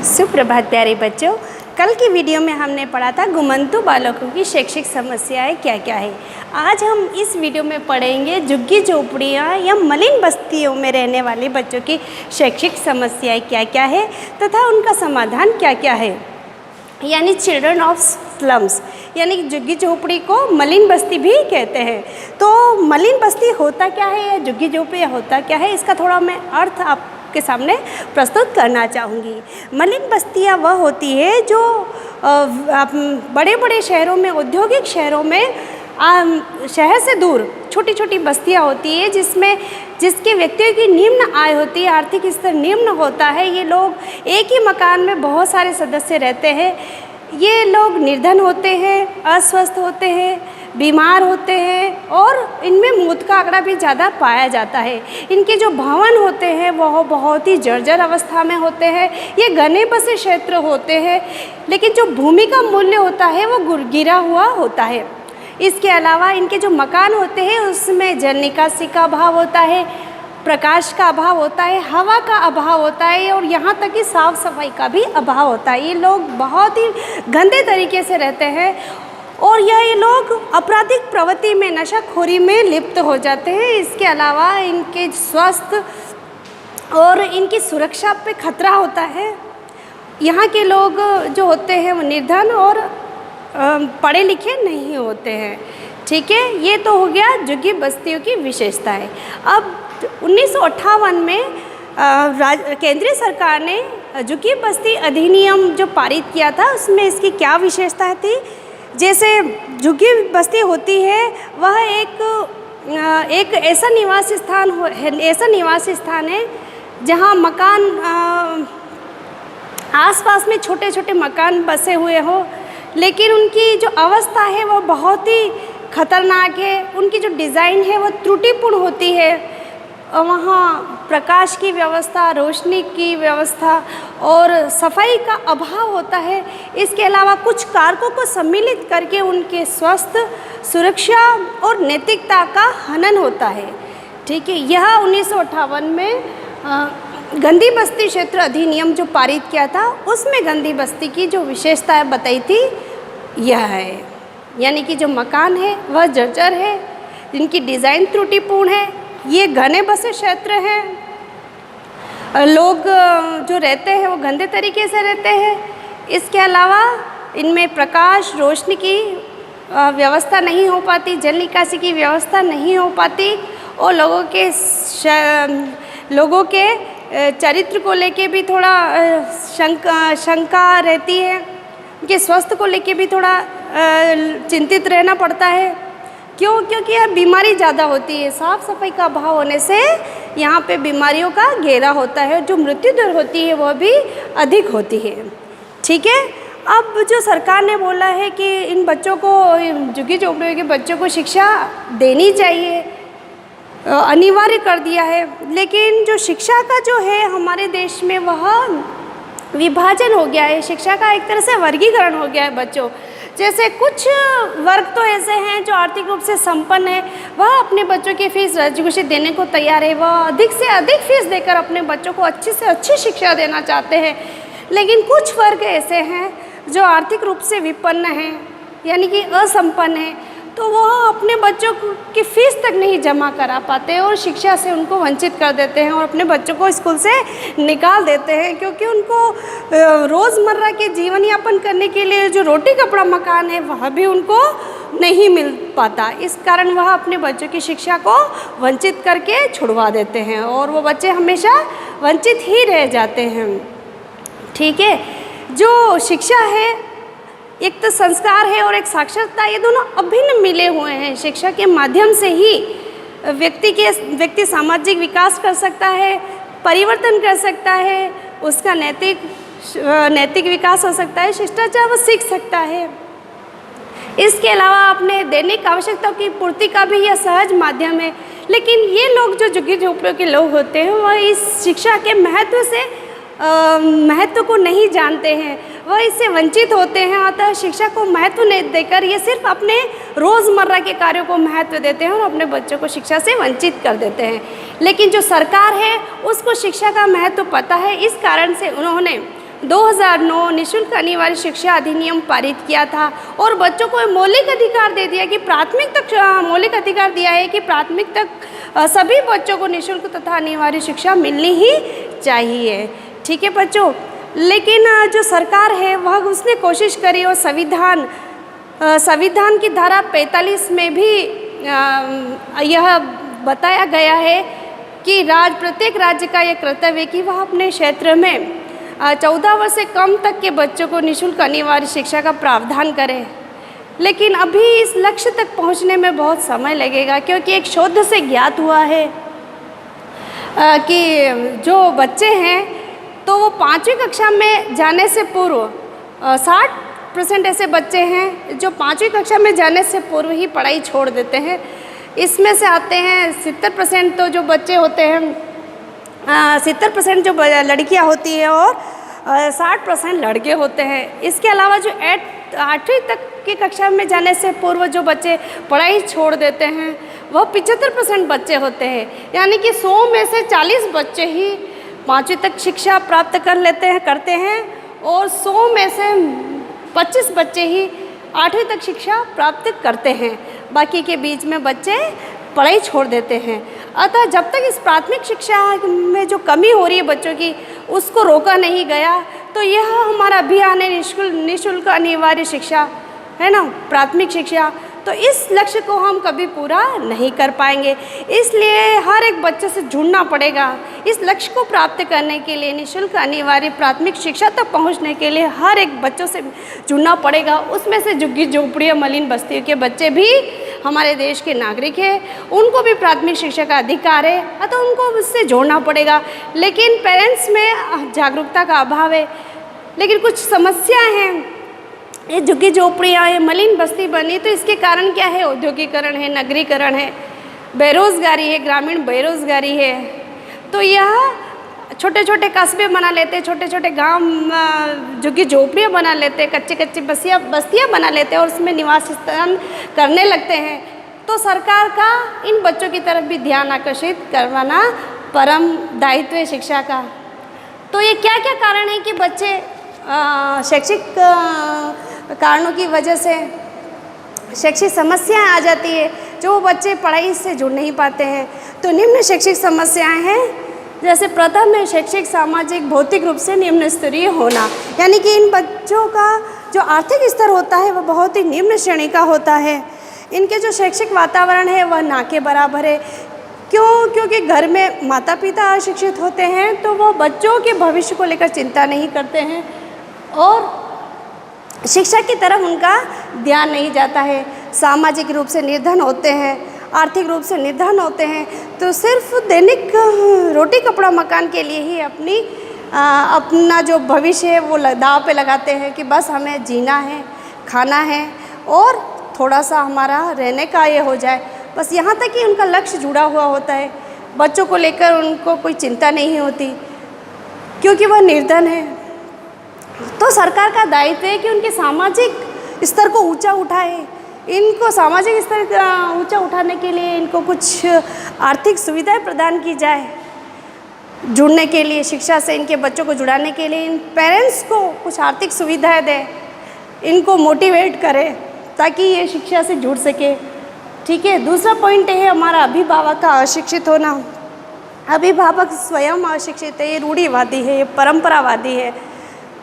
सुप्रभात प्यारे बच्चों। कल की वीडियो में हमने पढ़ा था घुमंतु बालकों की शैक्षिक समस्याएं क्या क्या है। आज हम इस वीडियो में पढ़ेंगे झुग्गी झोपड़ियाँ या मलिन बस्तियों में रहने वाले बच्चों की शैक्षिक समस्याएं क्या क्या है तथा उनका समाधान क्या क्या है, यानी चिल्ड्रन ऑफ स्लम्स, यानी झुग्गी झोपड़ी को मलिन बस्ती भी कहते हैं। तो मलिन बस्ती होता क्या है या झुग्गी झोपड़ी होता क्या है, इसका थोड़ा मैं अर्थ आपके सामने प्रस्तुत करना चाहूँगी। मलिन बस्तियाँ वह होती है जो बड़े बड़े शहरों में, औद्योगिक शहरों में शहर से दूर छोटी छोटी बस्तियाँ होती है जिसके व्यक्तियों की निम्न आय होती है, आर्थिक स्तर निम्न होता है। ये लोग एक ही मकान में बहुत सारे सदस्य रहते हैं। ये लोग निर्धन होते हैं, अस्वस्थ होते हैं, बीमार होते हैं और इनमें मौत का आंकड़ा भी ज़्यादा पाया जाता है। इनके जो भवन होते हैं वह बहुत ही जर्जर अवस्था में होते हैं। ये घने बसे क्षेत्र होते हैं, लेकिन जो भूमि का मूल्य होता है वो गिरा हुआ होता है। इसके अलावा इनके जो मकान होते हैं उसमें जल निकासी का अभाव होता है, प्रकाश का अभाव होता है, हवा का अभाव होता है और यहाँ तक कि साफ सफाई का भी अभाव होता है। ये लोग बहुत ही गंदे तरीके से रहते हैं और ये लोग आपराधिक प्रवृत्ति में, नशाखोरी में लिप्त हो जाते हैं। इसके अलावा इनके स्वास्थ्य और इनकी सुरक्षा पे खतरा होता है। यहाँ के लोग जो होते हैं वो निर्धन और पढ़े लिखे नहीं होते हैं। ठीक है, ये तो हो गया झुग्गी बस्तियों की विशेषताएं। अब 1958 में केंद्रीय सरकार ने झुग्गी बस्ती अधिनियम जो पारित किया था उसमें इसकी क्या विशेषता थी। जैसे झुग्गी बस्ती होती है वह एक ऐसा निवास स्थान है जहाँ मकान आसपास में छोटे छोटे मकान बसे हुए हो, लेकिन उनकी जो अवस्था है वो बहुत ही खतरनाक है। उनकी जो डिज़ाइन है वो त्रुटिपूर्ण होती है। वहाँ प्रकाश की व्यवस्था, रोशनी की व्यवस्था और सफाई का अभाव होता है। इसके अलावा कुछ कारकों को सम्मिलित करके उनके स्वास्थ्य, सुरक्षा और नैतिकता का हनन होता है। ठीक है, यह 1958 में गंदी बस्ती क्षेत्र अधिनियम जो पारित किया था उसमें गंदी बस्ती की जो विशेषताएं बताई थी यह है, यानी कि जो मकान है वह जर्जर है, जिनकी डिज़ाइन त्रुटिपूर्ण है, ये घने बसे क्षेत्र हैं, लोग जो रहते हैं वो गंदे तरीके से रहते हैं। इसके अलावा इनमें प्रकाश, रोशनी की व्यवस्था नहीं हो पाती, जल निकासी की व्यवस्था नहीं हो पाती और लोगों के चरित्र को लेके भी थोड़ा शंका रहती है। उनके स्वास्थ्य को लेके भी थोड़ा चिंतित रहना पड़ता है। क्यों? क्योंकि यह बीमारी ज़्यादा होती है। साफ़ सफाई का अभाव होने से यहाँ पे बीमारियों का घेरा होता है और जो मृत्यु दर होती है वह भी अधिक होती है। ठीक है, अब जो सरकार ने बोला है कि इन बच्चों को, झुग्गी झोपड़ियों के बच्चों को शिक्षा देनी चाहिए, अनिवार्य कर दिया है। लेकिन जो शिक्षा का जो है हमारे देश में वह विभाजन हो गया है। शिक्षा का एक तरह से वर्गीकरण हो गया है बच्चों। जैसे कुछ वर्ग तो ऐसे हैं जो आर्थिक रूप से संपन्न है, वह अपने बच्चों की फीस राजकोषीय देने को तैयार है, वह अधिक से अधिक फीस देकर अपने बच्चों को अच्छी से अच्छी शिक्षा देना चाहते हैं। लेकिन कुछ वर्ग ऐसे हैं जो आर्थिक रूप से विपन्न हैं, यानी कि असंपन्न हैं, तो वह अपने बच्चों की फ़ीस तक नहीं जमा करा पाते और शिक्षा से उनको वंचित कर देते हैं और अपने बच्चों को स्कूल से निकाल देते हैं, क्योंकि उनको रोज़मर्रा के जीवन यापन करने के लिए जो रोटी कपड़ा मकान है वह भी उनको नहीं मिल पाता। इस कारण वह अपने बच्चों की शिक्षा को वंचित करके छुड़वा देते हैं और वो बच्चे हमेशा वंचित ही रह जाते हैं। ठीक है, जो शिक्षा है एक तो संस्कार है और एक साक्षरता, ये दोनों अभिन्न मिले हुए हैं। शिक्षा के माध्यम से ही व्यक्ति सामाजिक विकास कर सकता है, परिवर्तन कर सकता है, उसका नैतिक विकास हो सकता है, शिष्टाचार वो सीख सकता है। इसके अलावा अपने दैनिक आवश्यकताओं की पूर्ति का भी यह सहज माध्यम है। लेकिन ये लोग जो झुग्गी झोपड़ियों के लोग होते हैं वह इस शिक्षा के महत्व को नहीं जानते हैं, वह इससे वंचित होते हैं। अतः शिक्षा को महत्व नहीं देकर ये सिर्फ अपने रोज़मर्रा के कार्यों को महत्व देते हैं और अपने बच्चों को शिक्षा से वंचित कर देते हैं। लेकिन जो सरकार है उसको शिक्षा का महत्व पता है, इस कारण से उन्होंने 2009 निःशुल्क अनिवार्य शिक्षा अधिनियम पारित किया था और बच्चों को मौलिक अधिकार दे दिया कि प्राथमिक तक मौलिक अधिकार दिया है कि प्राथमिक तक सभी बच्चों को निःशुल्क तथा अनिवार्य शिक्षा मिलनी ही चाहिए। ठीक है बच्चों, लेकिन जो सरकार है वह उसने कोशिश करी और संविधान की धारा 45 में भी यह बताया गया है कि प्रत्येक राज्य का यह कर्तव्य है कि वह अपने क्षेत्र में 14 वर्ष से कम तक के बच्चों को निःशुल्क अनिवार्य शिक्षा का प्रावधान करें। लेकिन अभी इस लक्ष्य तक पहुंचने में बहुत समय लगेगा, क्योंकि एक शोध से ज्ञात हुआ है कि जो बच्चे हैं तो वो 5वीं कक्षा में जाने से पूर्व 60% ऐसे बच्चे हैं जो 5वीं कक्षा में जाने से पूर्व ही पढ़ाई छोड़ देते हैं। इसमें से आते हैं 70% तो जो बच्चे होते हैं 70% जो लड़कियां होती हैं और 60% लड़के होते हैं। इसके अलावा जो 8वीं तक की कक्षा में जाने से पूर्व जो बच्चे पढ़ाई छोड़ देते हैं वह 75% बच्चे होते हैं। यानी कि 100 में से 40 बच्चे ही 5वीं तक शिक्षा प्राप्त करते हैं और 100 में से 25 बच्चे ही 8वीं तक शिक्षा प्राप्त करते हैं। बाकी के बीच में बच्चे पढ़ाई छोड़ देते हैं। अतः जब तक इस प्राथमिक शिक्षा में जो कमी हो रही है बच्चों की उसको रोका नहीं गया तो यह हमारा अभियान है निःशुल्क अनिवार्य शिक्षा, है ना, प्राथमिक शिक्षा, तो इस लक्ष्य को हम कभी पूरा नहीं कर पाएंगे। इसलिए हर एक बच्चे से जुड़ना पड़ेगा। इस लक्ष्य को प्राप्त करने के लिए निःशुल्क अनिवार्य प्राथमिक शिक्षा तक पहुंचने के लिए हर एक बच्चों से जुड़ना पड़ेगा। उसमें से झुग्गी झोपड़ियों मलिन बस्तियों के बच्चे भी हमारे देश के नागरिक हैं, उनको भी प्राथमिक शिक्षा का अधिकार है, अतः उनको उससे जोड़ना पड़ेगा। लेकिन पेरेंट्स में जागरूकता का अभाव है। लेकिन कुछ समस्याएँ हैं, ये झुग्गी झोपड़ियाँ ये मलिन बस्ती बनी तो इसके कारण क्या है? औद्योगिकरण है, नगरीकरण है, बेरोज़गारी है, ग्रामीण बेरोज़गारी है। तो यह छोटे छोटे कस्बे बना लेते, छोटे छोटे गांव झुग्गी झोपड़ियाँ बना लेते, कच्चे बस्तियाँ बना लेते और उसमें निवास स्थान करने लगते हैं। तो सरकार का इन बच्चों की तरफ भी ध्यान आकर्षित करवाना परम दायित्व है शिक्षा का। तो ये क्या क्या कारण है कि बच्चे शैक्षिक कारणों की वजह से शैक्षिक समस्याएं आ जाती है जो बच्चे पढ़ाई से जुड़ नहीं पाते हैं। तो निम्न शैक्षिक समस्याएं हैं, जैसे प्रथम है शैक्षिक सामाजिक भौतिक रूप से निम्न स्तरीय होना, यानी कि इन बच्चों का जो आर्थिक स्तर होता है वह बहुत ही निम्न श्रेणी का होता है। इनके जो शैक्षिक वातावरण है वह ना के बराबर है। क्योंकि घर में माता पिता अशिक्षित होते हैं तो वो बच्चों के भविष्य को लेकर चिंता नहीं करते हैं और शिक्षा की तरफ उनका ध्यान नहीं जाता है। सामाजिक रूप से निर्धन होते हैं, आर्थिक रूप से निर्धन होते हैं, तो सिर्फ दैनिक रोटी कपड़ा मकान के लिए ही अपना जो भविष्य है वो दाव पे लगाते हैं कि बस हमें जीना है, खाना है और थोड़ा सा हमारा रहने का ये हो जाए। बस यहाँ तक कि उनका लक्ष्य जुड़ा हुआ होता है। बच्चों को लेकर उनको कोई चिंता नहीं होती क्योंकि वह निर्धन है। तो सरकार का दायित्व है कि उनके सामाजिक स्तर को ऊंचा उठाए। इनको सामाजिक स्तर ऊंचा उठाने के लिए इनको कुछ आर्थिक सुविधाएं प्रदान की जाए। जुड़ने के लिए शिक्षा से इनके बच्चों को जुड़ाने के लिए इन पेरेंट्स को कुछ आर्थिक सुविधाएं दें, इनको मोटिवेट करें ताकि ये शिक्षा से जुड़ सके। ठीक है। दूसरा पॉइंट है हमारा अभिभावक का अशिक्षित होना। अभिभावक स्वयं अशिक्षित है, ये रूढ़िवादी है, ये परंपरावादी है,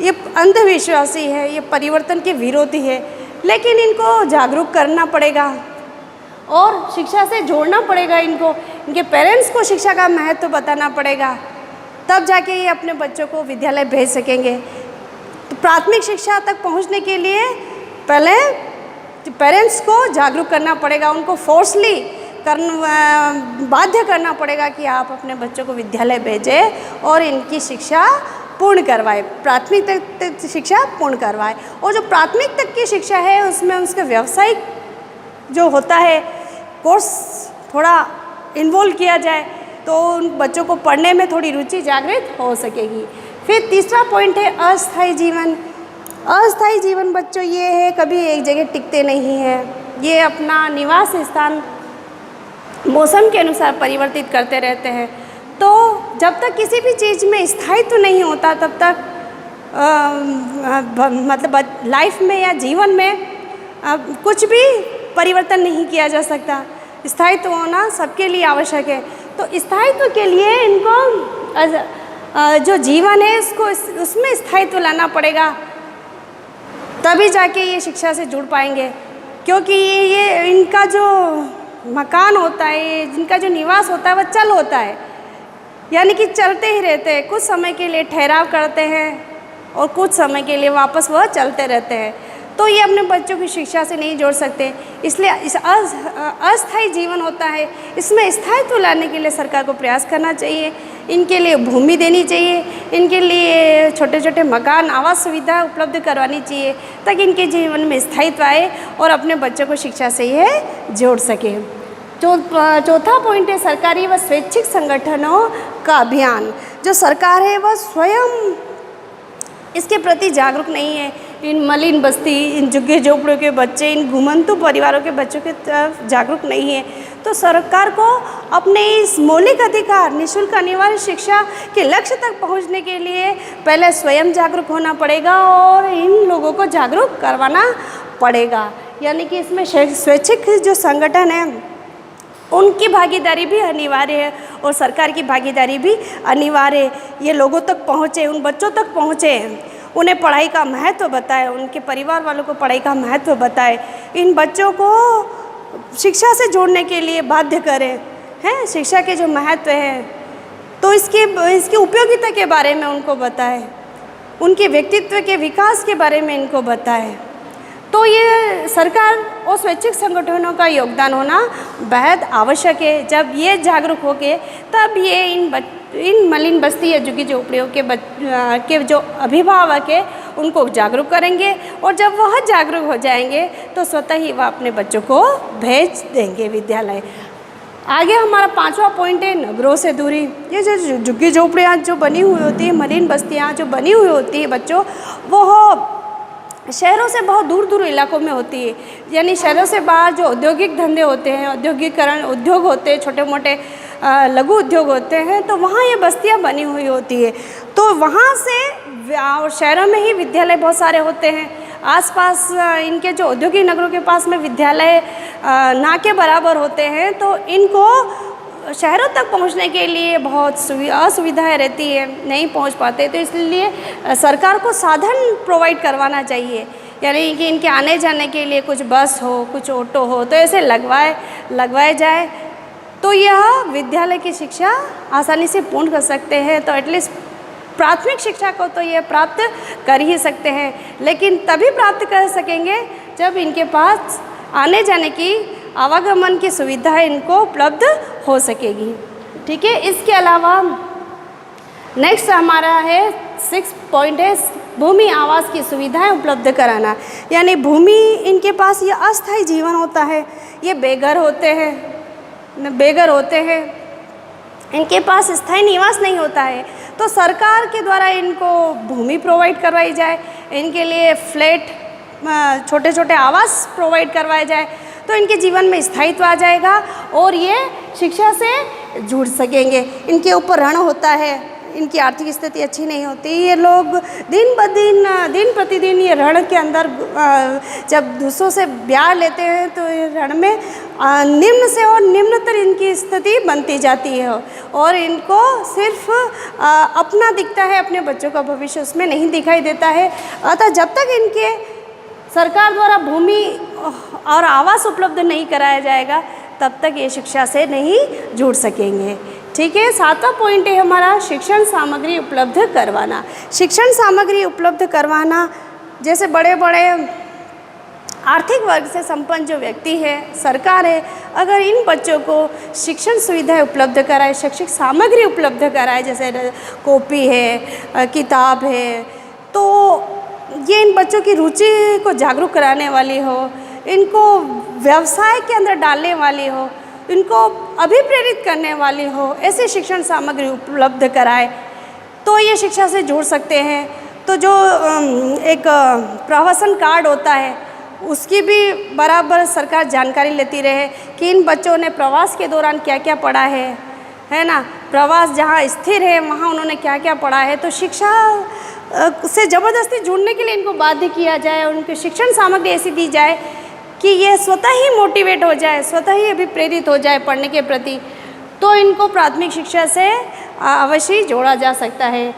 ये अंधविश्वासी है, ये परिवर्तन के विरोधी है। लेकिन इनको जागरूक करना पड़ेगा और शिक्षा से जोड़ना पड़ेगा। इनके पेरेंट्स को शिक्षा का महत्व बताना पड़ेगा, तब जाके ये अपने बच्चों को विद्यालय भेज सकेंगे। तो प्राथमिक शिक्षा तक पहुंचने के लिए पहले पेरेंट्स को जागरूक करना पड़ेगा, उनको फोर्सली बाध्य करना पड़ेगा कि आप अपने बच्चों को विद्यालय भेजें और इनकी शिक्षा पूर्ण करवाए, प्राथमिक तक शिक्षा पूर्ण करवाए। और जो प्राथमिक तक की शिक्षा है उसमें उसके व्यावसायिक जो होता है कोर्स थोड़ा इन्वॉल्व किया जाए तो उन बच्चों को पढ़ने में थोड़ी रुचि जागृत हो सकेगी। फिर तीसरा पॉइंट है अस्थायी जीवन। अस्थायी जीवन बच्चों ये है कभी एक जगह टिकते नहीं हैं, ये अपना निवास स्थान मौसम के अनुसार परिवर्तित करते रहते हैं। तो जब तक किसी भी चीज़ में स्थायित्व नहीं होता तब तक मतलब लाइफ में या जीवन में कुछ भी परिवर्तन नहीं किया जा सकता। स्थायित्व होना सबके लिए आवश्यक है। तो स्थायित्व के लिए इनको जो जीवन है उसमें स्थायित्व लाना पड़ेगा, तभी जाके ये शिक्षा से जुड़ पाएंगे। क्योंकि ये इनका जो मकान होता है, जिनका जो निवास होता है वह चल होता है, यानी कि चलते ही रहते हैं। कुछ समय के लिए ठहराव करते हैं और कुछ समय के लिए वापस वह चलते रहते हैं। तो ये अपने बच्चों की शिक्षा से नहीं जोड़ सकते। इसलिए इस अस्थायी जीवन होता है, इसमें स्थायित्व लाने के लिए सरकार को प्रयास करना चाहिए। इनके लिए भूमि देनी चाहिए, इनके लिए छोटे छोटे मकान, आवास सुविधा उपलब्ध करवानी चाहिए, ताकि इनके जीवन में स्थायित्व आए और अपने बच्चों को शिक्षा से यह जोड़ सके। चौथा पॉइंट है सरकारी व स्वैच्छिक संगठनों का अभियान। जो सरकार है वह स्वयं इसके प्रति जागरूक नहीं है। इन मलिन बस्ती, इन झुग्गी झोपड़ियों के बच्चे, इन घुमंतु परिवारों के बच्चों की तरफ जागरूक नहीं है। तो सरकार को अपने इस मौलिक अधिकार, निःशुल्क अनिवार्य शिक्षा के लक्ष्य तक पहुंचने के लिए पहले स्वयं जागरूक होना पड़ेगा और इन लोगों को जागरूक करवाना पड़ेगा। यानी कि इसमें स्वैच्छिक जो संगठन है उनकी भागीदारी भी अनिवार्य है और सरकार की भागीदारी भी अनिवार्य है। ये लोगों तक पहुँचे, उन बच्चों तक पहुँचे, उन्हें पढ़ाई का महत्व बताए, उनके परिवार वालों को पढ़ाई का महत्व बताए, इन बच्चों को शिक्षा से जोड़ने के लिए बाध्य करें, हैं शिक्षा के जो महत्व है, तो इसकी उपयोगिता के बारे में उनको बताएं, उनके व्यक्तित्व के विकास के बारे में इनको बताएं। तो ये सरकार और स्वैच्छिक संगठनों का योगदान होना बेहद आवश्यक है। जब ये जागरूक होंगे तब ये इन मलिन बस्ती या झुग्गी झोपड़ियों के जो अभिभावक है उनको जागरूक करेंगे, और जब वह जागरूक हो जाएंगे तो स्वतः ही वह अपने बच्चों को भेज देंगे विद्यालय। आगे हमारा पांचवा पॉइंट है नगरों से दूरी। ये जो झुग्गी झोपड़ियाँ जो बनी हुई होती है, मलिन बस्तियाँ जो बनी हुई होती है बच्चों, वो शहरों से बहुत दूर दूर इलाकों में होती है। यानी शहरों से बाहर जो औद्योगिक धंधे होते हैं, औद्योगिकरण उद्योग होते हैं, छोटे मोटे लघु उद्योग होते हैं, तो वहाँ ये बस्तियाँ बनी हुई होती है। तो वहाँ से शहरों में ही विद्यालय बहुत सारे होते हैं। आसपास इनके जो औद्योगिक नगरों के पास में विद्यालय ना के बराबर होते हैं, तो इनको शहरों तक पहुंचने के लिए बहुत असुविधाएं रहती है, नहीं पहुंच पाते। तो इसलिए सरकार को साधन प्रोवाइड करवाना चाहिए, यानी कि इनके आने जाने के लिए कुछ बस हो, कुछ ऑटो हो, तो ऐसे लगवाए जाए, तो यह विद्यालय की शिक्षा आसानी से पूर्ण कर सकते हैं। तो एटलीस्ट प्राथमिक शिक्षा को तो ये प्राप्त कर ही सकते हैं, लेकिन तभी प्राप्त कर सकेंगे जब इनके पास आने जाने की, आवागमन की सुविधाएं इनको उपलब्ध हो सकेगी। ठीक है। इसके अलावा नेक्स्ट हमारा है 6 पॉइंट है भूमि आवास की सुविधाएं उपलब्ध कराना। यानी भूमि इनके पास ये अस्थायी जीवन होता है, ये बेघर होते हैं, इनके पास स्थायी निवास नहीं होता है। तो सरकार के द्वारा इनको भूमि प्रोवाइड करवाई जाए, इनके लिए फ्लैट, छोटे छोटे आवास प्रोवाइड करवाए जाए, तो इनके जीवन में स्थायित्व आ जाएगा और ये शिक्षा से जुड़ सकेंगे। इनके ऊपर ऋण होता है, इनकी आर्थिक स्थिति अच्छी नहीं होती, ये लोग दिन प्रतिदिन ये ऋण के अंदर जब दूसरों से ब्याज लेते हैं तो ये ऋण में निम्न से और निम्नतर इनकी स्थिति बनती जाती है और इनको सिर्फ अपना दिखता है, अपने बच्चों का भविष्य उसमें नहीं दिखाई देता है। अतः जब तक इनके सरकार द्वारा भूमि और आवास उपलब्ध नहीं कराया जाएगा तब तक ये शिक्षा से नहीं जुड़ सकेंगे। ठीक है। 7वां पॉइंट है हमारा शिक्षण सामग्री उपलब्ध करवाना। शिक्षण सामग्री उपलब्ध करवाना, जैसे बड़े बड़े आर्थिक वर्ग से संपन्न जो व्यक्ति है, सरकार है, अगर इन बच्चों को शिक्षण सुविधाएं उपलब्ध कराए, शैक्षिक सामग्री उपलब्ध कराए, जैसे कॉपी है, किताब है, तो ये इन बच्चों की रुचि को जागरूक कराने वाली हो, इनको व्यवसाय के अंदर डालने वाली हो, इनको अभिप्रेरित करने वाली हो, ऐसे शिक्षण सामग्री उपलब्ध कराए तो ये शिक्षा से जुड़ सकते हैं। तो जो एक प्रवासन कार्ड होता है उसकी भी बराबर सरकार जानकारी लेती रहे कि इन बच्चों ने प्रवास के दौरान क्या क्या पढ़ा है, है ना, प्रवास जहाँ स्थिर है वहाँ उन्होंने क्या क्या पढ़ा है, तो शिक्षा से ज़बरदस्ती जुड़ने के लिए इनको बाध्य किया जाए, उनकी शिक्षण सामग्री ऐसी दी जाए कि ये स्वतः ही मोटिवेट हो जाए, स्वतः ही अभिप्रेरित हो जाए पढ़ने के प्रति, तो इनको प्राथमिक शिक्षा से अवश्य ही जोड़ा जा सकता है।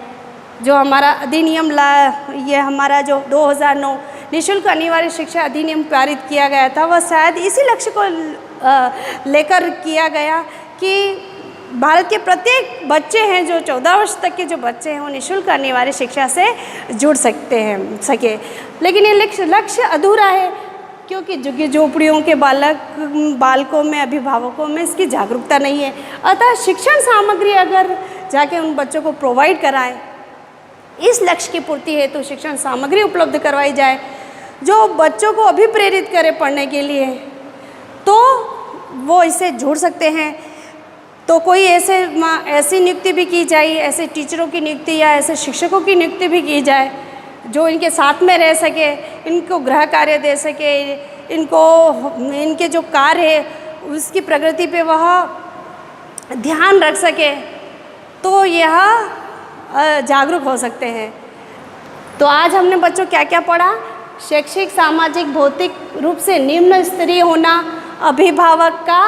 जो हमारा अधिनियम ये हमारा जो 2009 निःशुल्क अनिवार्य शिक्षा अधिनियम पारित किया गया था, वह शायद इसी लक्ष्य को लेकर किया गया कि भारत के प्रत्येक बच्चे हैं, जो 14 वर्ष तक के जो बच्चे हैं, वो निःशुल्क अनिवार्य शिक्षा से जुड़ सके। लेकिन ये लक्ष्य अधूरा है, क्योंकि झुग्गी झोपड़ियों के बालकों में, अभिभावकों में इसकी जागरूकता नहीं है। अतः शिक्षण सामग्री अगर जाके उन बच्चों को प्रोवाइड कराएं, इस लक्ष्य की पूर्ति हेतु तो शिक्षण सामग्री उपलब्ध करवाई जाए जो बच्चों को अभिप्रेरित करे पढ़ने के लिए, तो वो इससे जुड़ सकते हैं। तो कोई ऐसी नियुक्ति भी की जाए, ऐसे टीचरों की नियुक्ति या ऐसे शिक्षकों की नियुक्ति भी की जाए जो इनके साथ में रह सके, इनको गृह कार्य दे सके, इनके जो कार्य है उसकी प्रगति पे वह ध्यान रख सके, तो यह जागरूक हो सकते हैं। तो आज हमने बच्चों क्या क्या पढ़ा? शैक्षिक, सामाजिक, भौतिक रूप से निम्न स्तरीय होना, अभिभावक का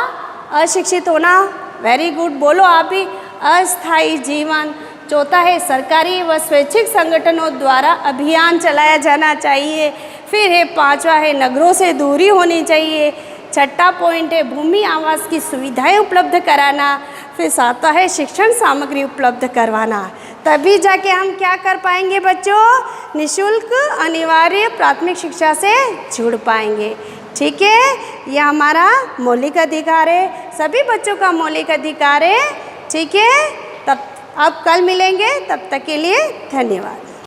अशिक्षित होना, वेरी गुड, बोलो आप भी, अस्थायी जीवन। चौथा है सरकारी व स्वैच्छिक संगठनों द्वारा अभियान चलाया जाना चाहिए। फिर है 5वां है नगरों से दूरी होनी चाहिए। 6ठा पॉइंट है भूमि आवास की सुविधाएं उपलब्ध कराना। फिर 7वां है शिक्षण सामग्री उपलब्ध करवाना। तभी जाके हम क्या कर पाएंगे बच्चों? निःशुल्क अनिवार्य प्राथमिक शिक्षा से जुड़ पाएंगे। ठीक है, यह हमारा मौलिक अधिकार है, सभी बच्चों का मौलिक अधिकार है। ठीक है, तब अब कल मिलेंगे, तब तक के लिए धन्यवाद।